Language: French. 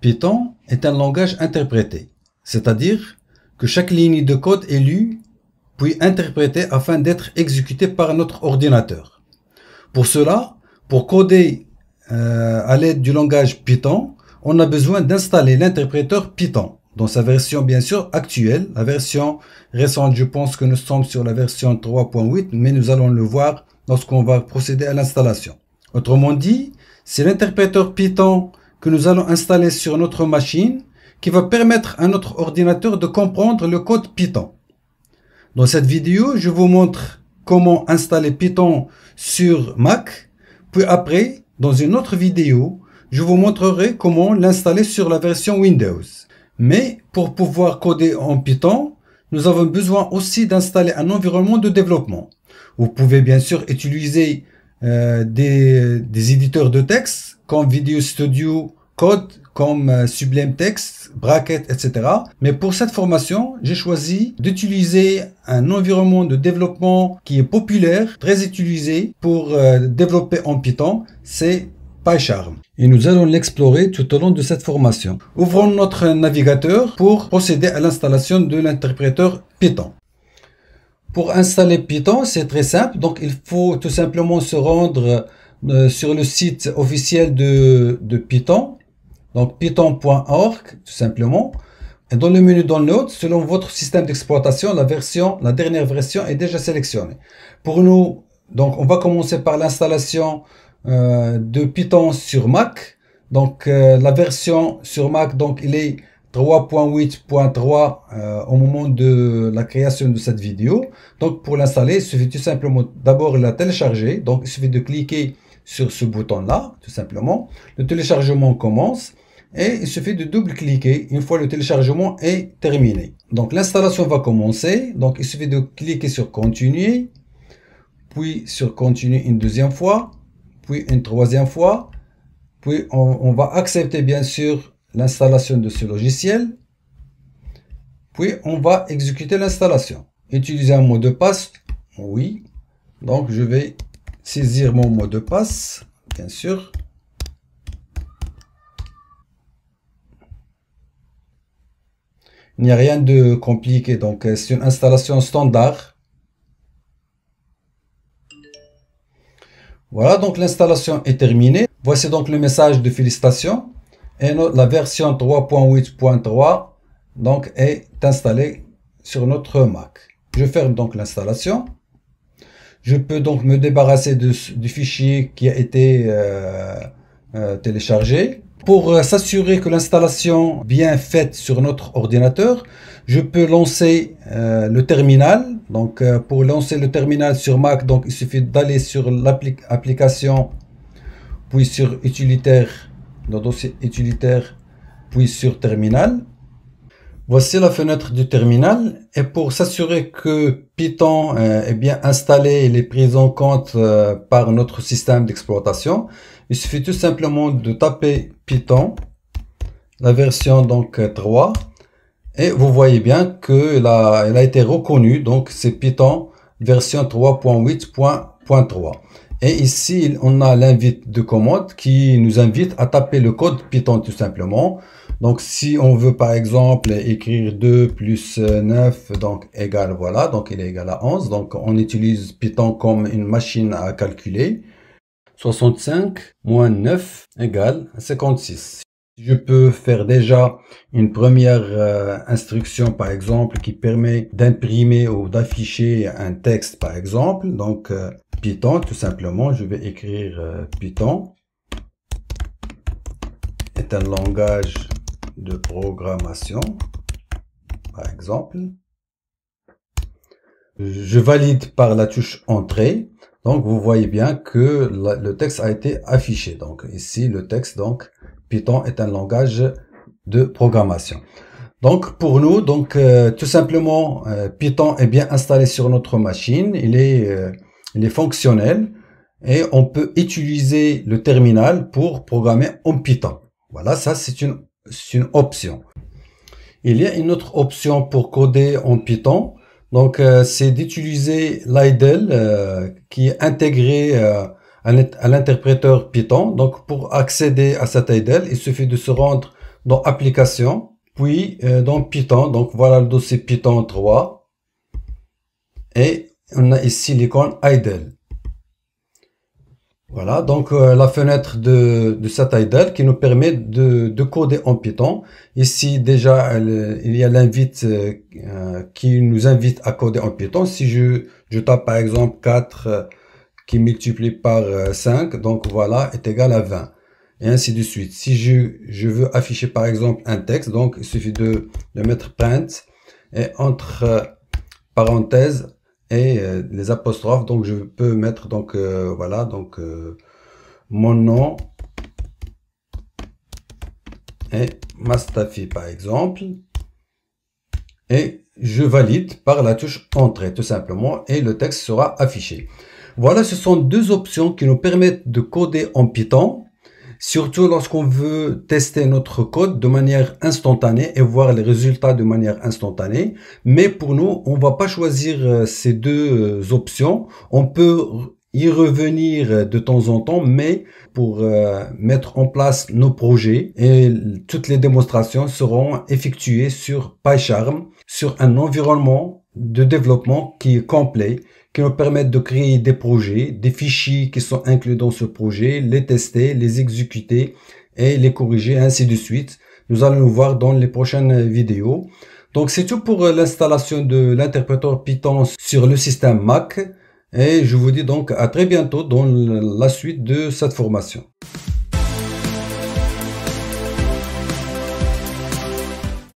Python est un langage interprété, c'est-à-dire que chaque ligne de code est lue puis interprétée afin d'être exécutée par notre ordinateur. Pour cela, pour coder à l'aide du langage Python, on a besoin d'installer l'interpréteur Python dans sa version bien sûr actuelle. La version récente, je pense que nous sommes sur la version 3.8, mais nous allons le voir lorsqu'on va procéder à l'installation. Autrement dit, c'est l'interpréteur Python que nous allons installer sur notre machine qui va permettre à notre ordinateur de comprendre le code Python. Dans cette vidéo, je vous montre comment installer Python sur Mac, puis après, dans une autre vidéo, je vous montrerai comment l'installer sur la version Windows. Mais pour pouvoir coder en Python, nous avons besoin aussi d'installer un environnement de développement. Vous pouvez bien sûr utiliser des éditeurs de texte comme Video Studio Code, comme Sublime Text, Bracket, etc. Mais pour cette formation, j'ai choisi d'utiliser un environnement de développement qui est populaire, très utilisé pour développer en Python, c'est PyCharm. Et nous allons l'explorer tout au long de cette formation. Ouvrons notre navigateur pour procéder à l'installation de l'interpréteur Python. Pour installer Python, c'est très simple. Donc, il faut tout simplement se rendre sur le site officiel de Python. Donc, python.org, tout simplement. Et dans le menu Download, selon votre système d'exploitation, la dernière version est déjà sélectionnée. Pour nous, donc, on va commencer par l'installation de Python sur Mac. Donc, la version sur Mac, donc, il est 3.8.3 au moment de la création de cette vidéo. Donc, pour l'installer, il suffit tout simplement d'abord la télécharger. Donc, il suffit de cliquer sur ce bouton-là, tout simplement. Le téléchargement commence et il suffit de double-cliquer une fois le téléchargement est terminé. Donc, l'installation va commencer. Donc, il suffit de cliquer sur Continuer, puis sur Continuer une deuxième fois, puis une troisième fois, puis on va accepter bien sûr l'installation de ce logiciel, puis on va exécuter l'installation. Utiliser un mot de passe, oui. Donc je vais saisir mon mot de passe, bien sûr. Il n'y a rien de compliqué, donc c'est une installation standard. Voilà, donc l'installation est terminée. Voici donc le message de félicitations. Et la version 3.8.3 donc est installée sur notre Mac. Je ferme donc l'installation. Je peux donc me débarrasser du fichier qui a été téléchargé. Pour s'assurer que l'installation bien faite sur notre ordinateur, je peux lancer le terminal. Donc pour lancer le terminal sur Mac, donc il suffit d'aller sur l'application, puis sur utilitaire, le dossier utilitaire, puis sur terminal. Voici la fenêtre du terminal. Et pour s'assurer que Python est bien installé et est pris en compte par notre système d'exploitation, il suffit tout simplement de taper Python, la version donc 3, et vous voyez bien que elle a été reconnue. Donc c'est Python version 3.8.3. Et ici, on a l'invite de commande qui nous invite à taper le code Python tout simplement. Donc, si on veut par exemple écrire 2 plus 9, donc égal, voilà, donc il est égal à 11. Donc, on utilise Python comme une machine à calculer. 65 moins 9 égale 56. Je peux faire déjà une première instruction, par exemple, qui permet d'imprimer ou d'afficher un texte, par exemple. Donc, Python, tout simplement, je vais écrire Python est un langage de programmation, par exemple. Je valide par la touche Entrée. Donc, vous voyez bien que le texte a été affiché. Donc, ici, le texte, donc, Python est un langage de programmation. Donc, pour nous, donc, tout simplement, Python est bien installé sur notre machine. Il est fonctionnel et on peut utiliser le terminal pour programmer en Python. Voilà, ça, c'est une option. Il y a une autre option pour coder en Python. Donc, c'est d'utiliser l'idle qui est intégré à l'interpréteur Python. Donc, pour accéder à cet idle, il suffit de se rendre dans application, puis dans Python. Donc voilà le dossier Python 3. Et on a ici l'icône idle. Voilà, donc la fenêtre de cette idle qui nous permet de coder en Python. Ici déjà il y a l'invite qui nous invite à coder en Python. Si je tape par exemple 4 qui multiplie par 5, donc voilà, est égal à 20. Et ainsi de suite. Si je veux afficher par exemple un texte, donc il suffit de mettre print et entre parenthèses et les apostrophes, donc je peux mettre donc voilà, donc mon nom et Mastafi par exemple, et je valide par la touche entrée tout simplement, et le texte sera affiché. Voilà, ce sont deux options qui nous permettent de coder en Python, surtout lorsqu'on veut tester notre code de manière instantanée et voir les résultats de manière instantanée. Mais pour nous, on va pas choisir ces deux options. On peut y revenir de temps en temps, mais pour mettre en place nos projets, et toutes les démonstrations seront effectuées sur PyCharm, sur un environnement de développement qui est complet, qui nous permettent de créer des projets, des fichiers qui sont inclus dans ce projet, les tester, les exécuter et les corriger, ainsi de suite. Nous allons le voir dans les prochaines vidéos. Donc c'est tout pour l'installation de l'interpréteur Python sur le système Mac, et je vous dis donc à très bientôt dans la suite de cette formation.